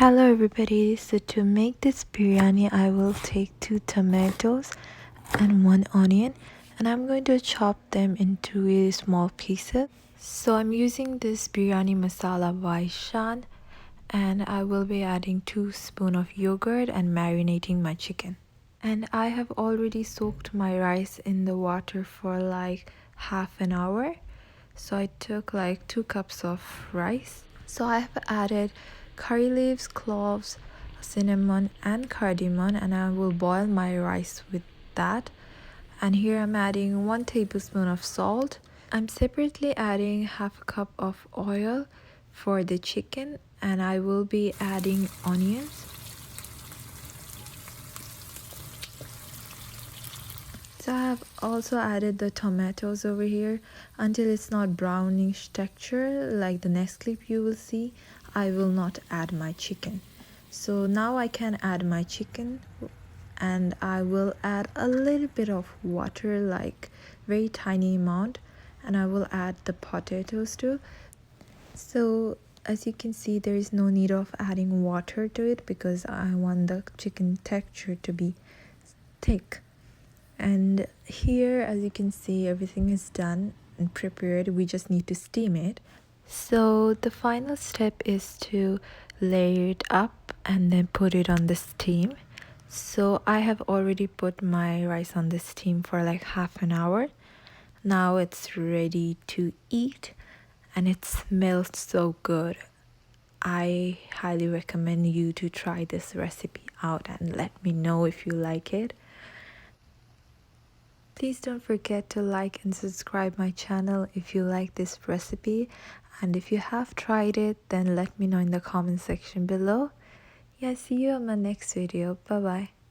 Hello everybody, so to make this biryani I will take 2 tomatoes and 1 onion and I'm going to chop them into really small pieces. So I'm using this biryani masala by Shan and I will be adding 2 spoons of yogurt and marinating my chicken. And I have already soaked my rice in the water for like half an hour. So I took like 2 cups of rice. So I have added curry leaves, cloves, cinnamon and cardamom, and I will boil my rice with that. And here I'm adding 1 tablespoon of salt. I'm separately adding half a cup of oil for the chicken, and I will be adding onions. So I have also added the tomatoes over here until it's not brownish texture like the next clip you will see. I will not add my chicken. So now I can add my chicken and I will add a little bit of water, like very tiny amount, and I will add the potatoes too. So as you can see, there is no need of adding water to it because I want the chicken texture to be thick. And here, as you can see, everything is done and prepared. We just need to steam it. So the final step is to layer it up and then put it on the steam. So I have already put my rice on the steam for like half an hour. Now it's ready to eat and it smells so good. I highly recommend you to try this recipe out and let me know if you like it. Please don't forget to like and subscribe my channel if you like this recipe, and if you have tried it then let me know in the comment section below. Yeah, see you on my next video. Bye bye.